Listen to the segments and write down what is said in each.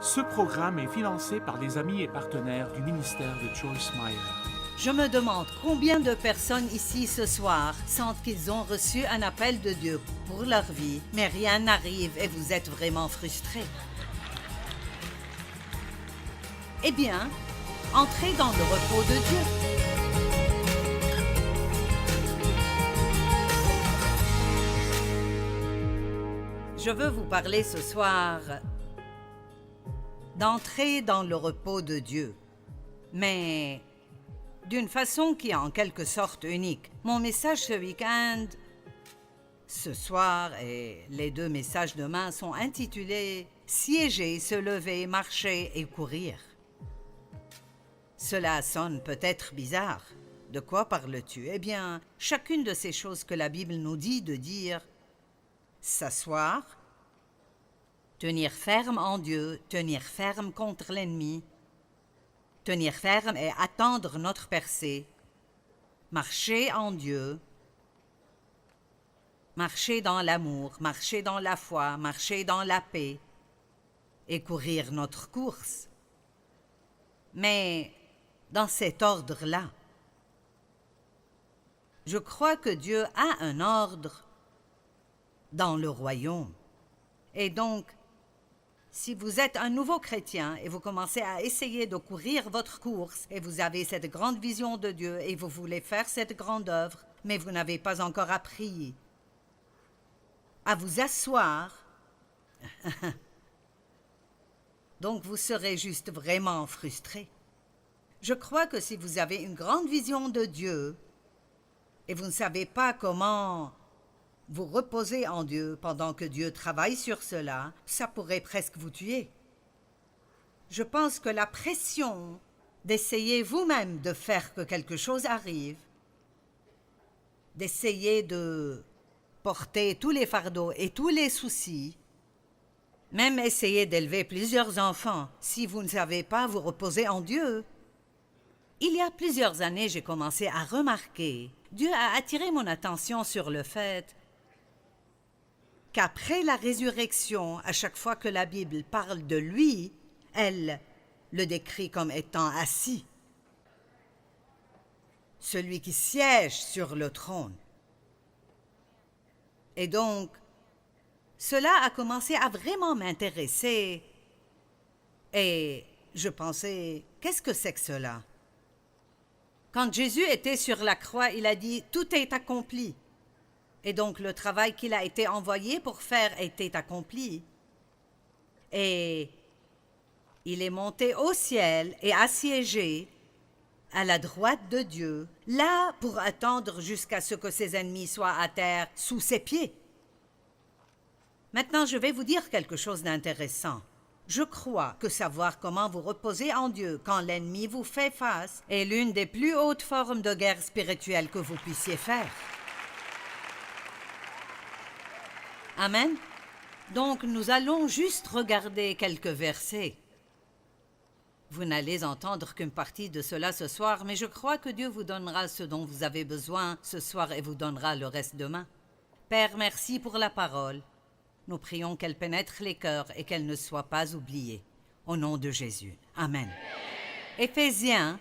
Ce programme est financé par les amis et partenaires du ministère de Joyce Meyer. Je me demande combien de personnes ici ce soir sentent qu'ils ont reçu un appel de Dieu pour leur vie, mais rien n'arrive et vous êtes vraiment frustrés. Eh bien, entrez dans le repos de Dieu. Je veux vous parler ce soir d'entrer dans le repos de Dieu, mais d'une façon qui est en quelque sorte unique. Mon message ce week-end, ce soir et les deux messages demain sont intitulés « Siéger, se lever, marcher et courir ». Cela sonne peut-être bizarre. De quoi parles-tu? Eh bien, chacune de ces choses que la Bible nous dit de dire « s'asseoir », tenir ferme en Dieu, tenir ferme contre l'ennemi, tenir ferme et attendre notre percée, marcher en Dieu, marcher dans l'amour, marcher dans la foi, marcher dans la paix et courir notre course. Mais dans cet ordre-là, je crois que Dieu a un ordre dans le royaume. Et donc, si vous êtes un nouveau chrétien et vous commencez à essayer de courir votre course et vous avez cette grande vision de Dieu et vous voulez faire cette grande œuvre, mais vous n'avez pas encore appris à vous asseoir, donc vous serez juste vraiment frustré. Je crois que si vous avez une grande vision de Dieu et vous ne savez pas comment vous reposer en Dieu pendant que Dieu travaille sur cela, ça pourrait presque vous tuer. Je pense que la pression d'essayer vous-même de faire que quelque chose arrive, d'essayer de porter tous les fardeaux et tous les soucis, même essayer d'élever plusieurs enfants, si vous ne savez pas vous reposer en Dieu. Il y a plusieurs années, j'ai commencé à remarquer, Dieu a attiré mon attention sur le fait qu'après la résurrection, à chaque fois que la Bible parle de lui, elle le décrit comme étant assis. Celui qui siège sur le trône. Et donc, cela a commencé à vraiment m'intéresser. Et je pensais, qu'est-ce que c'est que cela? Quand Jésus était sur la croix, il a dit « Tout est accompli ». Et donc, le travail qu'il a été envoyé pour faire était accompli. Et il est monté au ciel et assiégé à la droite de Dieu, là pour attendre jusqu'à ce que ses ennemis soient à terre sous ses pieds. Maintenant, je vais vous dire quelque chose d'intéressant. Je crois que savoir comment vous reposer en Dieu quand l'ennemi vous fait face est l'une des plus hautes formes de guerre spirituelle que vous puissiez faire. Amen. Donc, nous allons juste regarder quelques versets. Vous n'allez entendre qu'une partie de cela ce soir, mais je crois que Dieu vous donnera ce dont vous avez besoin ce soir et vous donnera le reste demain. Père, merci pour la parole. Nous prions qu'elle pénètre les cœurs et qu'elle ne soit pas oubliée. Au nom de Jésus. Amen. Éphésiens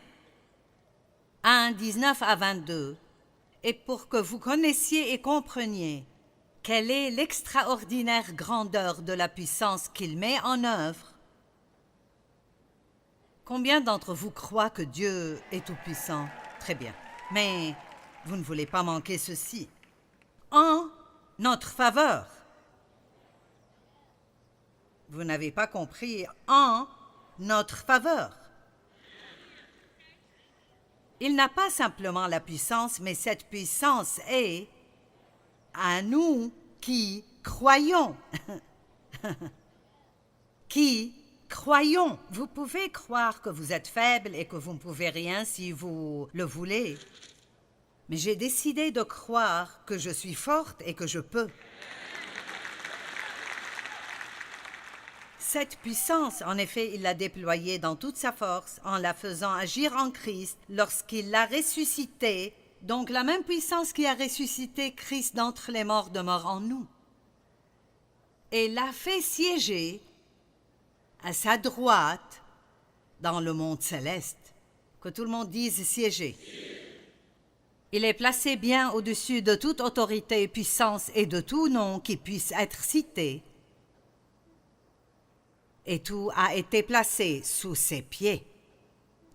1, 19 à 22. Et pour que vous connaissiez et compreniez quelle est l'extraordinaire grandeur de la puissance qu'il met en œuvre? Combien d'entre vous croient que Dieu est tout-puissant? Très bien. Mais vous ne voulez pas manquer ceci. En notre faveur. Vous n'avez pas compris. En notre faveur. Il n'a pas simplement la puissance, mais cette puissance est à nous qui croyons. Qui croyons. Vous pouvez croire que vous êtes faible et que vous ne pouvez rien si vous le voulez. Mais j'ai décidé de croire que je suis forte et que je peux. Cette puissance, en effet, il l'a déployée dans toute sa force en la faisant agir en Christ lorsqu'il l'a ressuscité. Donc la même puissance qui a ressuscité Christ d'entre les morts demeure en nous. Et l'a fait siéger à sa droite, dans le monde céleste. Que tout le monde dise siéger. Il est placé bien au-dessus de toute autorité, puissance et de tout nom qui puisse être cité. Et tout a été placé sous ses pieds.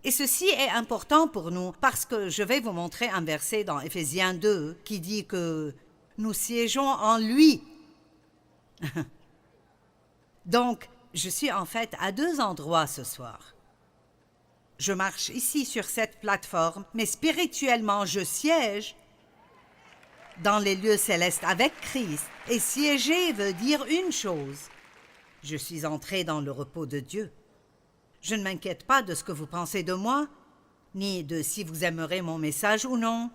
Et ceci est important pour nous parce que je vais vous montrer un verset dans Éphésiens 2 qui dit que nous siégeons en lui. Donc, je suis en fait à deux endroits ce soir. Je marche ici sur cette plateforme, mais spirituellement, je siège dans les lieux célestes avec Christ. Et siéger veut dire une chose. Je suis entré dans le repos de Dieu. Je ne m'inquiète pas de ce que vous pensez de moi, ni de si vous aimerez mon message ou non.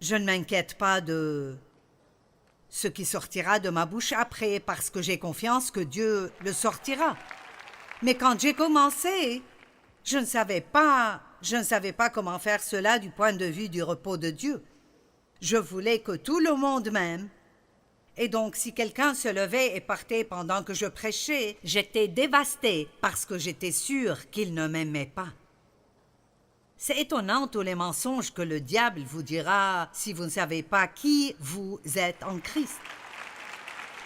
Je ne m'inquiète pas de ce qui sortira de ma bouche après, parce que j'ai confiance que Dieu le sortira. Mais quand j'ai commencé, je ne savais pas comment faire cela du point de vue du repos de Dieu. Je voulais que tout le monde m'aime. Et donc, si quelqu'un se levait et partait pendant que je prêchais, j'étais dévastée parce que j'étais sûre qu'il ne m'aimait pas. C'est étonnant tous les mensonges que le diable vous dira si vous ne savez pas qui vous êtes en Christ.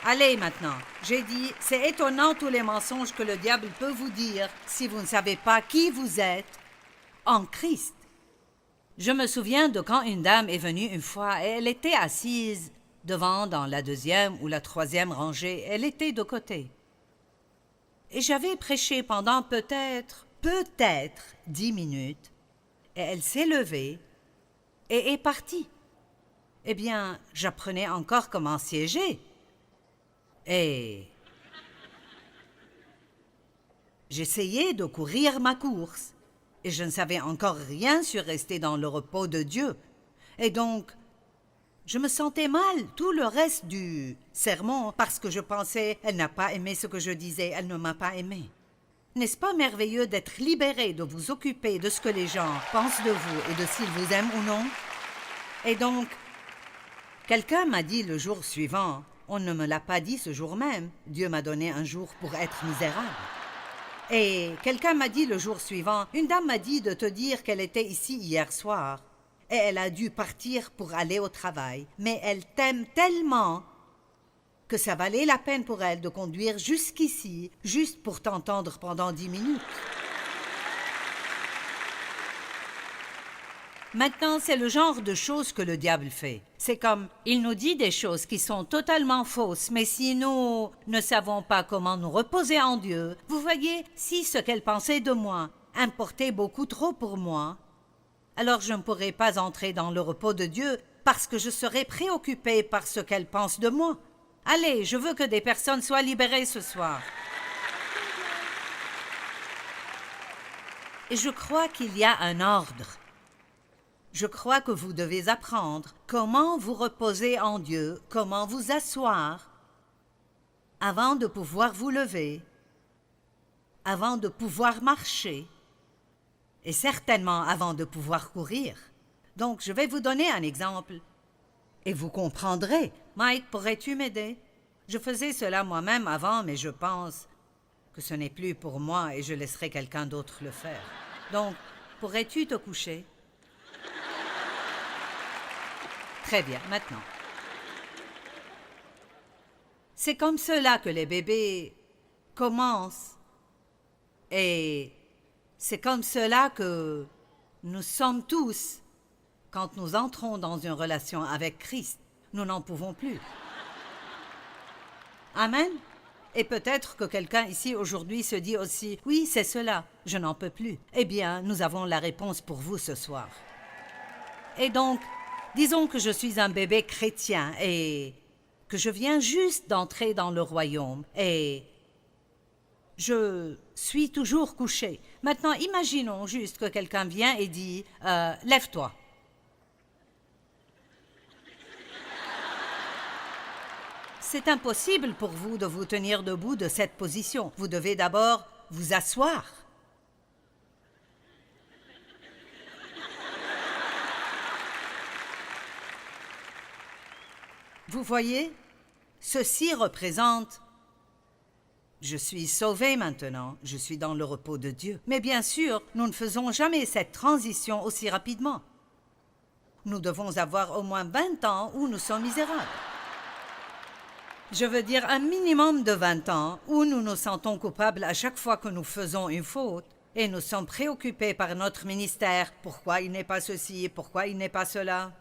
Allez maintenant, j'ai dit, c'est étonnant tous les mensonges que le diable peut vous dire si vous ne savez pas qui vous êtes en Christ. Je me souviens de quand une dame est venue une fois et elle était assise devant dans la deuxième ou la troisième rangée. Elle était de côté. Et j'avais prêché pendant peut-être 10 minutes. Et elle s'est levée et est partie. Eh bien, j'apprenais encore comment siéger. Et j'essayais de courir ma course. Et je ne savais encore rien sur rester dans le repos de Dieu. Et donc, je me sentais mal tout le reste du sermon parce que je pensais, elle n'a pas aimé ce que je disais, elle ne m'a pas aimé. N'est-ce pas merveilleux d'être libéré, de vous occuper de ce que les gens pensent de vous et de s'ils vous aiment ou non? Et donc, quelqu'un m'a dit le jour suivant, on ne me l'a pas dit ce jour même, Dieu m'a donné un jour pour être misérable. Et quelqu'un m'a dit le jour suivant, une dame m'a dit de te dire qu'elle était ici hier soir. Et elle a dû partir pour aller au travail. Mais elle t'aime tellement que ça valait la peine pour elle de conduire jusqu'ici, juste pour t'entendre pendant 10 minutes. Maintenant, c'est le genre de choses que le diable fait. C'est comme, il nous dit des choses qui sont totalement fausses, mais si nous ne savons pas comment nous reposer en Dieu, vous voyez, si ce qu'elle pensait de moi importait beaucoup trop pour moi, alors je ne pourrai pas entrer dans le repos de Dieu parce que je serai préoccupée par ce qu'elle pense de moi. Allez, je veux que des personnes soient libérées ce soir. Et je crois qu'il y a un ordre. Je crois que vous devez apprendre comment vous reposer en Dieu, comment vous asseoir avant de pouvoir vous lever, avant de pouvoir marcher, et certainement avant de pouvoir courir. Donc, je vais vous donner un exemple. Et vous comprendrez. Mike, pourrais-tu m'aider? Je faisais cela moi-même avant, mais je pense que ce n'est plus pour moi et je laisserai quelqu'un d'autre le faire. Donc, pourrais-tu te coucher? Très bien, maintenant. C'est comme cela que les bébés commencent. Et c'est comme cela que nous sommes tous. Quand nous entrons dans une relation avec Christ, nous n'en pouvons plus. Amen. Et peut-être que quelqu'un ici aujourd'hui se dit aussi, oui, c'est cela, je n'en peux plus. Eh bien, nous avons la réponse pour vous ce soir. Et donc, disons que je suis un bébé chrétien et que je viens juste d'entrer dans le royaume et je suis toujours couché. Maintenant, imaginons juste que quelqu'un vient et dit « Lève-toi ». C'est impossible pour vous de vous tenir debout de cette position. Vous devez d'abord vous asseoir. Vous voyez, ceci représente Je suis sauvé maintenant, je suis dans le repos de Dieu. Mais bien sûr, nous ne faisons jamais cette transition aussi rapidement. Nous devons avoir au moins 20 ans où nous sommes misérables. Je veux dire un minimum de 20 ans où nous nous sentons coupables à chaque fois que nous faisons une faute et nous sommes préoccupés par notre ministère. Pourquoi il n'est pas ceci, pourquoi il n'est pas cela?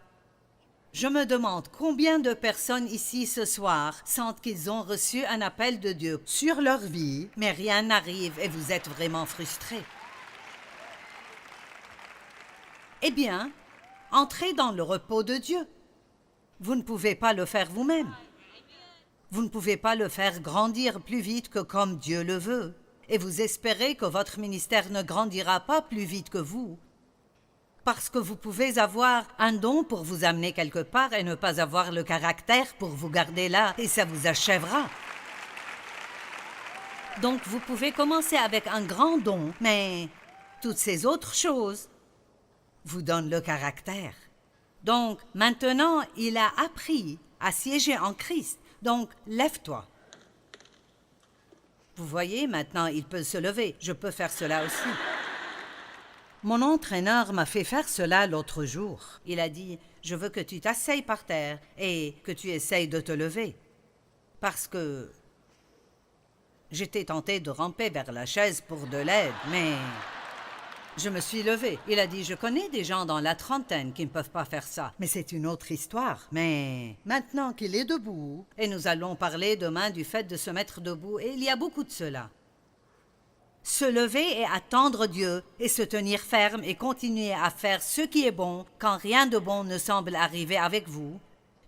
Je me demande combien de personnes ici ce soir sentent qu'ils ont reçu un appel de Dieu sur leur vie, mais rien n'arrive et vous êtes vraiment frustrés. Eh bien, entrez dans le repos de Dieu. Vous ne pouvez pas le faire vous-même. Vous ne pouvez pas le faire grandir plus vite que comme Dieu le veut. Et vous espérez que votre ministère ne grandira pas plus vite que vous. Parce que vous pouvez avoir un don pour vous amener quelque part et ne pas avoir le caractère pour vous garder là, et ça vous achèvera. Donc vous pouvez commencer avec un grand don, mais toutes ces autres choses vous donnent le caractère. Donc maintenant, il a appris à siéger en Christ. Donc, lève-toi. Vous voyez, maintenant, il peut se lever. Je peux faire cela aussi. Mon entraîneur m'a fait faire cela l'autre jour. Il a dit, je veux que tu t'asseyes par terre et que tu essayes de te lever. Parce que j'étais tentée de ramper vers la chaise pour de l'aide, mais je me suis levée. Il a dit, je connais des gens dans la trentaine qui ne peuvent pas faire ça. Mais c'est une autre histoire. Mais maintenant qu'il est debout, et nous allons parler demain du fait de se mettre debout, et il y a beaucoup de cela. Se lever et attendre Dieu, et se tenir ferme et continuer à faire ce qui est bon quand rien de bon ne semble arriver avec vous.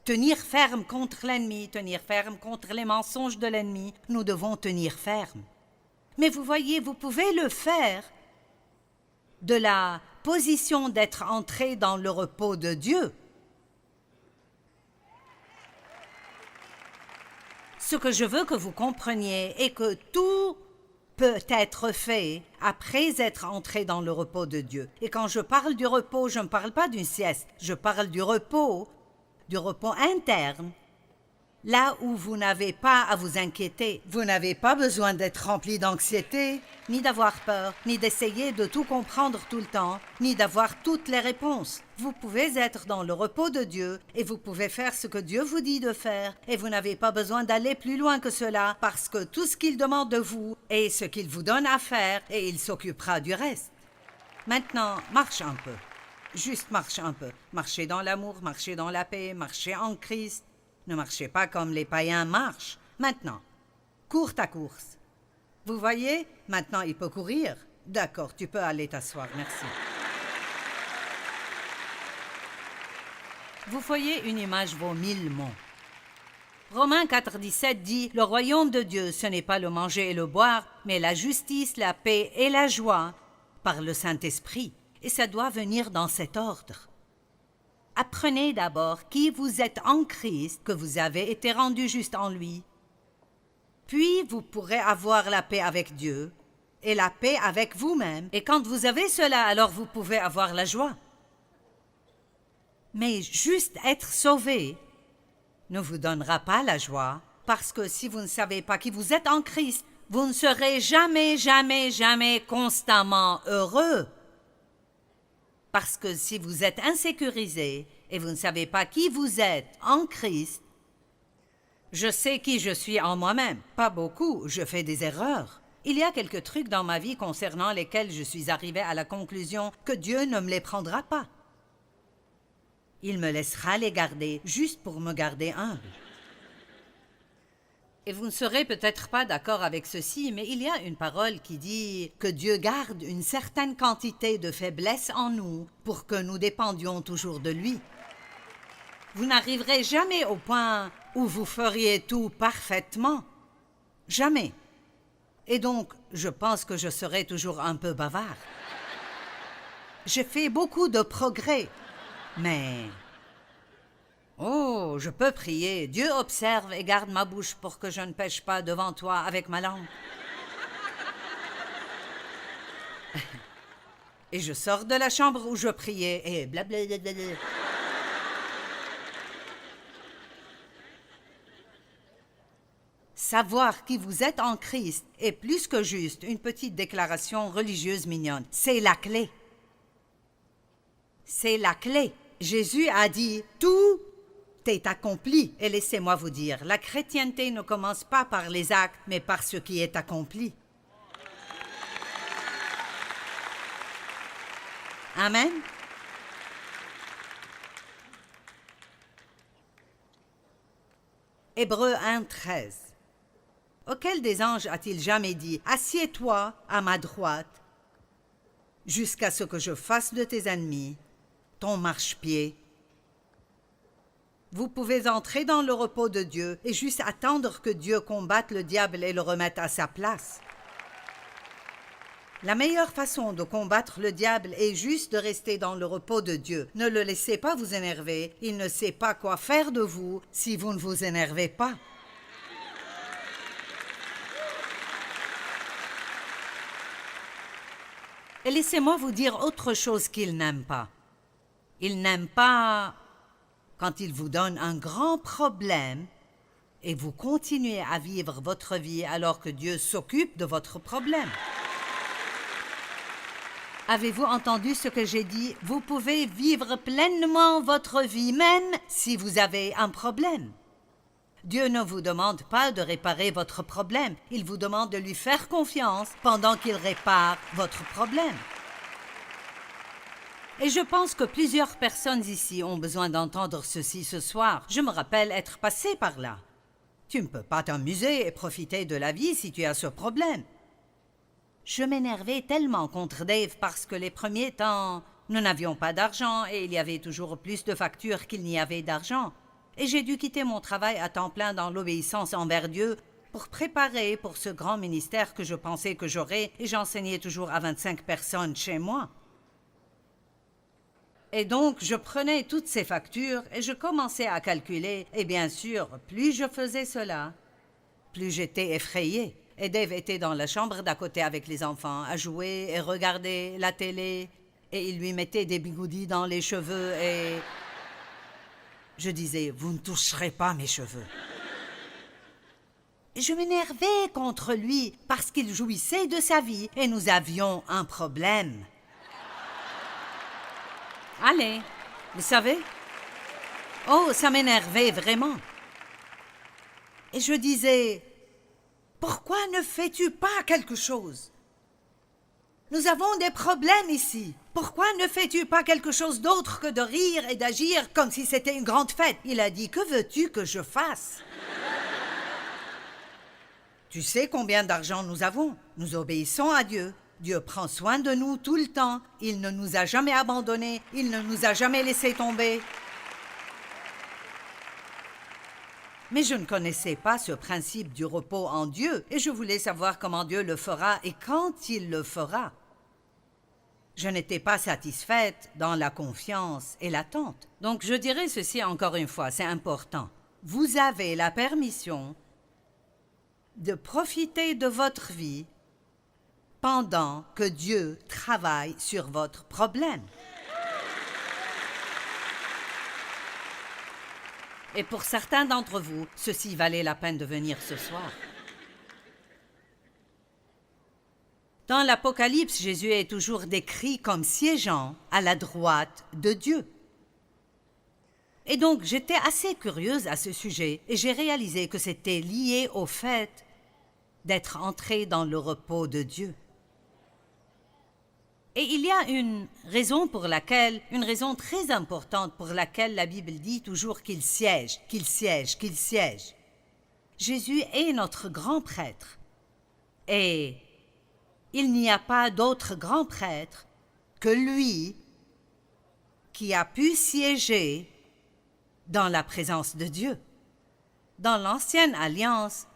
Tenir ferme contre l'ennemi, tenir ferme contre les mensonges de l'ennemi. Nous devons tenir ferme. Mais vous voyez, vous pouvez le faire de la position d'être entré dans le repos de Dieu. Ce que je veux que vous compreniez est que tout peut être fait après être entré dans le repos de Dieu. Et quand je parle du repos, je ne parle pas d'une sieste, je parle du repos interne. Là où vous n'avez pas à vous inquiéter, vous n'avez pas besoin d'être rempli d'anxiété, ni d'avoir peur, ni d'essayer de tout comprendre tout le temps, ni d'avoir toutes les réponses. Vous pouvez être dans le repos de Dieu et vous pouvez faire ce que Dieu vous dit de faire et vous n'avez pas besoin d'aller plus loin que cela parce que tout ce qu'il demande de vous est ce qu'il vous donne à faire et il s'occupera du reste. Maintenant, marche un peu. Juste marche un peu. Marchez dans l'amour, marchez dans la paix, marchez en Christ. Ne marchez pas comme les païens marchent. Maintenant, cours ta course. Vous voyez, maintenant il peut courir. D'accord, tu peux aller t'asseoir, merci. Vous voyez, une image vaut 1000 mots. Romains 4,17 dit « Le royaume de Dieu, ce n'est pas le manger et le boire, mais la justice, la paix et la joie par le Saint-Esprit. » Et ça doit venir dans cet ordre. Apprenez d'abord qui vous êtes en Christ, que vous avez été rendu juste en lui. Puis vous pourrez avoir la paix avec Dieu et la paix avec vous-même. Et quand vous avez cela, alors vous pouvez avoir la joie. Mais juste être sauvé ne vous donnera pas la joie, parce que si vous ne savez pas qui vous êtes en Christ, vous ne serez jamais, jamais, jamais constamment heureux. Parce que si vous êtes insécurisé et vous ne savez pas qui vous êtes en Christ, je sais qui je suis en moi-même. Pas beaucoup, je fais des erreurs. Il y a quelques trucs dans ma vie concernant lesquels je suis arrivé à la conclusion que Dieu ne me les prendra pas. Il me laissera les garder juste pour me garder humble. Et vous ne serez peut-être pas d'accord avec ceci, mais il y a une parole qui dit que Dieu garde une certaine quantité de faiblesse en nous pour que nous dépendions toujours de lui. Vous n'arriverez jamais au point où vous feriez tout parfaitement. Jamais. Et donc, je pense que je serai toujours un peu bavard. J'ai fait beaucoup de progrès, mais... Oh, je peux prier. Dieu observe et garde ma bouche pour que je ne pêche pas devant toi avec ma langue. Et je sors de la chambre où je priais et blablabla. Savoir qui vous êtes en Christ est plus que juste une petite déclaration religieuse mignonne. C'est la clé. C'est la clé. Jésus a dit « Tout est accompli ». Et laissez-moi vous dire, la chrétienté ne commence pas par les actes, mais par ce qui est accompli. Amen. Hébreux 1:13. Auquel des anges a-t-il jamais dit « Assieds-toi à ma droite, jusqu'à ce que je fasse de tes ennemis ton marchepied ». Vous pouvez entrer dans le repos de Dieu et juste attendre que Dieu combatte le diable et le remette à sa place. La meilleure façon de combattre le diable est juste de rester dans le repos de Dieu. Ne le laissez pas vous énerver. Il ne sait pas quoi faire de vous si vous ne vous énervez pas. Et laissez-moi vous dire autre chose qu'il n'aime pas. Il n'aime pas quand il vous donne un grand problème et vous continuez à vivre votre vie alors que Dieu s'occupe de votre problème. Avez-vous entendu ce que j'ai dit? Vous pouvez vivre pleinement votre vie, même si vous avez un problème. Dieu ne vous demande pas de réparer votre problème. Il vous demande de lui faire confiance pendant qu'il répare votre problème. Et je pense que plusieurs personnes ici ont besoin d'entendre ceci ce soir. Je me rappelle être passé par là. Tu ne peux pas t'amuser et profiter de la vie si tu as ce problème. Je m'énervais tellement contre Dave parce que les premiers temps, nous n'avions pas d'argent et il y avait toujours plus de factures qu'il n'y avait d'argent. Et j'ai dû quitter mon travail à temps plein dans l'obéissance envers Dieu pour préparer pour ce grand ministère que je pensais que j'aurais et j'enseignais toujours à 25 personnes chez moi. Et donc, je prenais toutes ces factures et je commençais à calculer. Et bien sûr, plus je faisais cela, plus j'étais effrayée. Et Dave était dans la chambre d'à côté avec les enfants, à jouer et regarder la télé. Et il lui mettait des bigoudis dans les cheveux et... Je disais, vous ne toucherez pas mes cheveux. Et je m'énervais contre lui parce qu'il jouissait de sa vie et nous avions un problème. Allez, vous savez? Oh, ça m'énervait vraiment. Et je disais... Pourquoi ne fais-tu pas quelque chose? Nous avons des problèmes ici. Pourquoi ne fais-tu pas quelque chose d'autre que de rire et d'agir comme si c'était une grande fête? Il a dit, que veux-tu que je fasse? Tu sais combien d'argent nous avons? Nous obéissons à Dieu. Dieu prend soin de nous tout le temps. Il ne nous a jamais abandonnés. Il ne nous a jamais laissés tomber. Mais je ne connaissais pas ce principe du repos en Dieu et je voulais savoir comment Dieu le fera et quand il le fera. Je n'étais pas satisfaite dans la confiance et l'attente. Donc je dirais ceci encore une fois, c'est important. Vous avez la permission de profiter de votre vie pendant que Dieu travaille sur votre problème. Et pour certains d'entre vous, ceci valait la peine de venir ce soir. Dans l'Apocalypse, Jésus est toujours décrit comme siégeant à la droite de Dieu. Et donc, j'étais assez curieuse à ce sujet et j'ai réalisé que c'était lié au fait d'être entré dans le repos de Dieu. Et il y a une raison très importante pour laquelle la Bible dit toujours qu'il siège, qu'il siège, qu'il siège. Jésus est notre grand prêtre. Et il n'y a pas d'autre grand prêtre que lui qui a pu siéger dans la présence de Dieu. Dans l'Ancienne Alliance,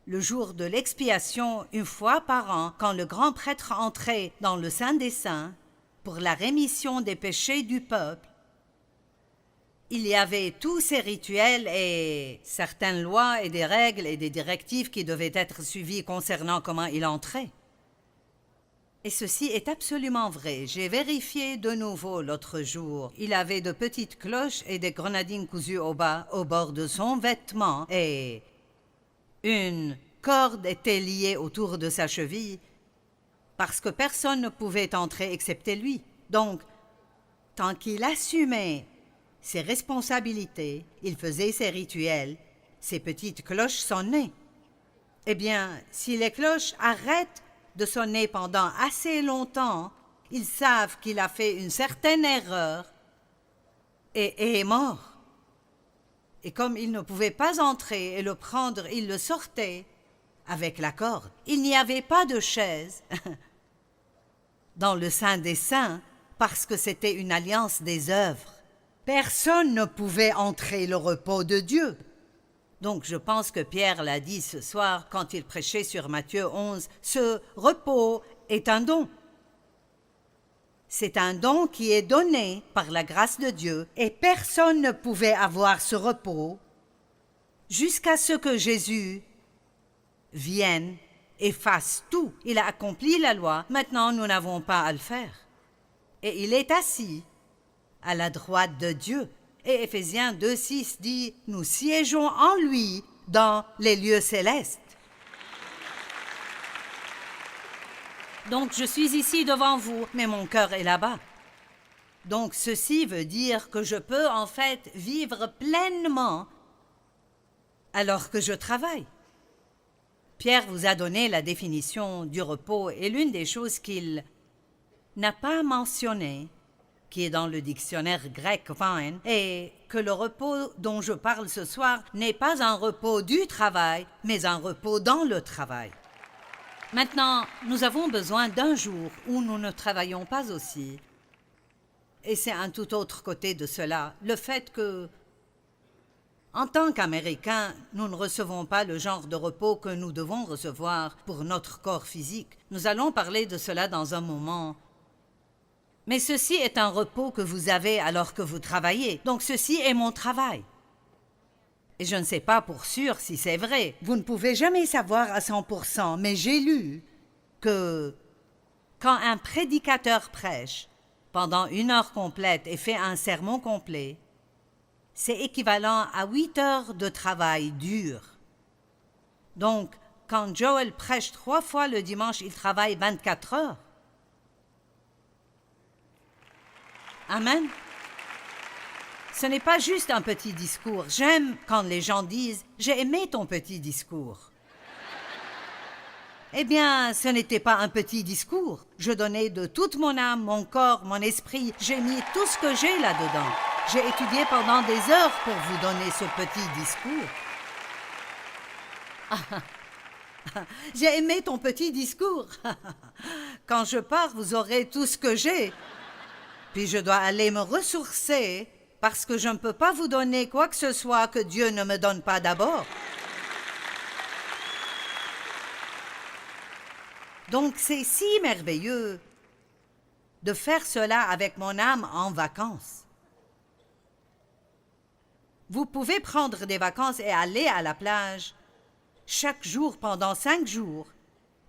le jour de l'expiation, une fois par an, quand le grand prêtre entrait dans le Saint des Saints pour la rémission des péchés du peuple, il y avait tous ces rituels et certaines lois et des règles et des directives qui devaient être suivies concernant comment il entrait. Et ceci est absolument vrai. J'ai vérifié de nouveau l'autre jour. Il avait de petites cloches et des grenadines cousues au bas, au bord de son vêtement et... Une corde était liée autour de sa cheville parce que personne ne pouvait entrer excepté lui. Donc, tant qu'il assumait ses responsabilités, il faisait ses rituels, ses petites cloches sonnaient. Eh bien, si les cloches arrêtent de sonner pendant assez longtemps, ils savent qu'il a fait une certaine erreur et est mort. Et comme il ne pouvait pas entrer et le prendre, il le sortait avec la corde. Il n'y avait pas de chaise dans le Saint des Saints parce que c'était une alliance des œuvres. Personne ne pouvait entrer le repos de Dieu. Donc je pense que Pierre l'a dit ce soir quand il prêchait sur Matthieu 11, ce repos est un don. C'est un don qui est donné par la grâce de Dieu et personne ne pouvait avoir ce repos jusqu'à ce que Jésus vienne et fasse tout. Il a accompli la loi, maintenant nous n'avons pas à le faire. Et il est assis à la droite de Dieu. Et Éphésiens 2,6 dit « Nous siégeons en lui dans les lieux célestes ». Donc je suis ici devant vous, mais mon cœur est là-bas. Donc ceci veut dire que je peux en fait vivre pleinement alors que je travaille. Pierre vous a donné la définition du repos et l'une des choses qu'il n'a pas mentionnées, qui est dans le dictionnaire grec Vine, est que le repos dont je parle ce soir n'est pas un repos du travail, mais un repos dans le travail. Maintenant, nous avons besoin d'un jour où nous ne travaillons pas aussi. Et c'est un tout autre côté de cela, le fait que, en tant qu'Américains, nous ne recevons pas le genre de repos que nous devons recevoir pour notre corps physique. Nous allons parler de cela dans un moment. Mais ceci est un repos que vous avez alors que vous travaillez. Donc ceci est mon travail. Et je ne sais pas pour sûr si c'est vrai. Vous ne pouvez jamais savoir à 100%, mais j'ai lu que quand un prédicateur prêche pendant 1 heure complète et fait un sermon complet, c'est équivalent à 8 heures de travail dur. Donc, quand Joel prêche 3 fois le dimanche, il travaille 24 heures. Amen. Ce n'est pas juste un petit discours. J'aime quand les gens disent « J'ai aimé ton petit discours ». Eh bien, ce n'était pas un petit discours. Je donnais de toute mon âme, mon corps, mon esprit. J'ai mis tout ce que j'ai là-dedans. J'ai étudié pendant des heures pour vous donner ce petit discours. J'ai aimé ton petit discours. Quand je pars, vous aurez tout ce que j'ai. Puis je dois aller me ressourcer parce que je ne peux pas vous donner quoi que ce soit que Dieu ne me donne pas d'abord. Donc c'est si merveilleux de faire cela avec mon âme en vacances. Vous pouvez prendre des vacances et aller à la plage chaque jour pendant 5 jours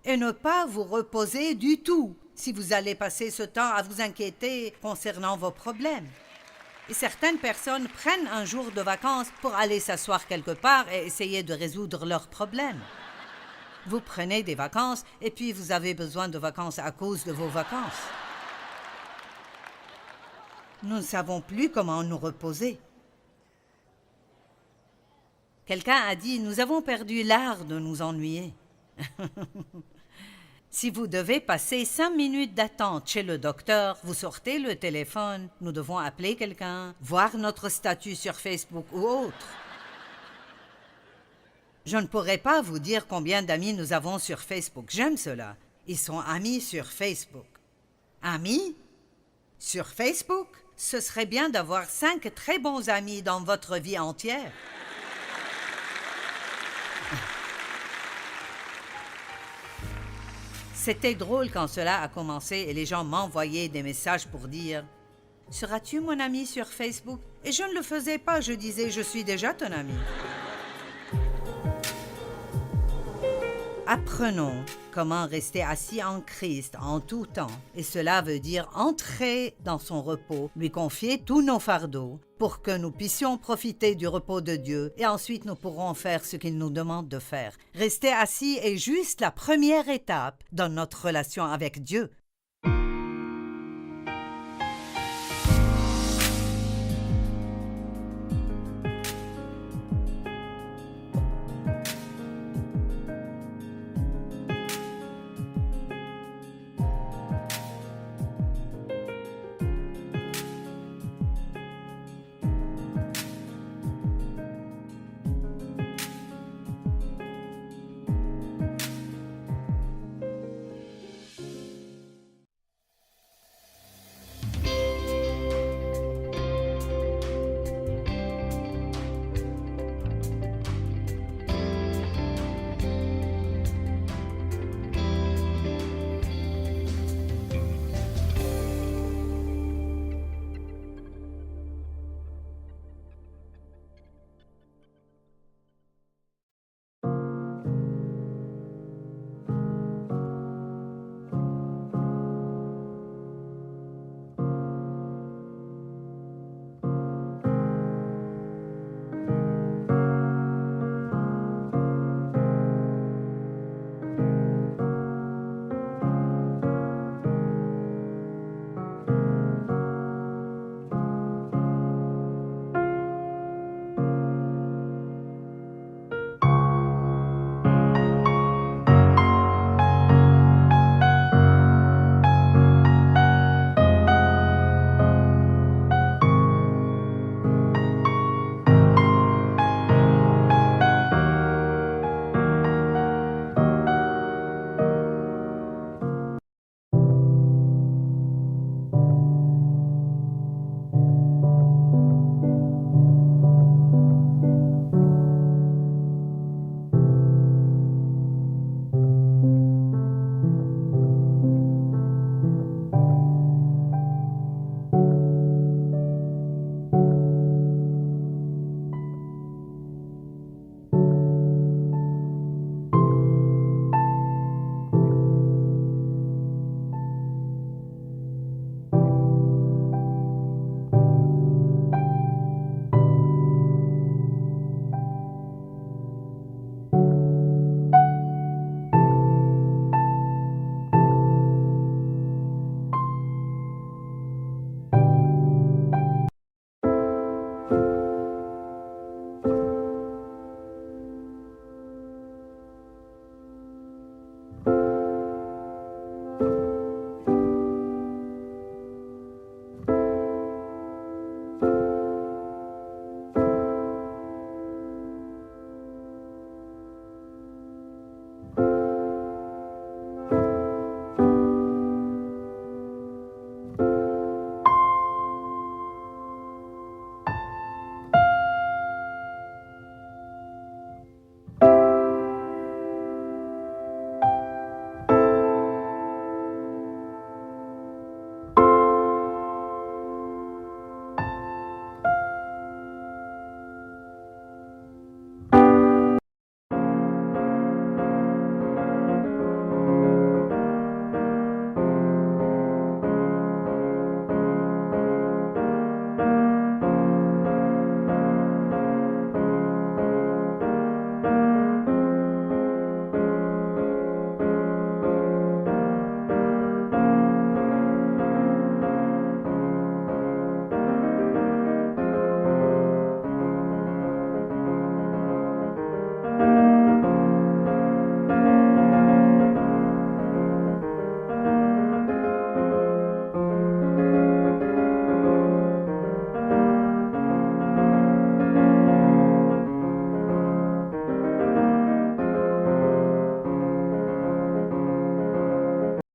et ne pas vous reposer du tout si vous allez passer ce temps à vous inquiéter concernant vos problèmes. Et certaines personnes prennent un jour de vacances pour aller s'asseoir quelque part et essayer de résoudre leurs problèmes. Vous prenez des vacances et puis vous avez besoin de vacances à cause de vos vacances. Nous ne savons plus comment nous reposer. Quelqu'un a dit « Nous avons perdu l'art de nous ennuyer ». Si vous devez passer 5 minutes d'attente chez le docteur, vous sortez le téléphone, nous devons appeler quelqu'un, voir notre statut sur Facebook ou autre. Je ne pourrais pas vous dire combien d'amis nous avons sur Facebook. J'aime cela. Ils sont amis sur Facebook. Amis? Sur Facebook? Ce serait bien d'avoir 5 très bons amis dans votre vie entière. C'était drôle quand cela a commencé et les gens m'envoyaient des messages pour dire « Seras-tu mon ami sur Facebook ?» Et je ne le faisais pas, je disais « Je suis déjà ton ami. » Apprenons comment rester assis en Christ en tout temps. Et cela veut dire entrer dans son repos, lui confier tous nos fardeaux pour que nous puissions profiter du repos de Dieu et ensuite nous pourrons faire ce qu'il nous demande de faire. Rester assis est juste la première étape dans notre relation avec Dieu.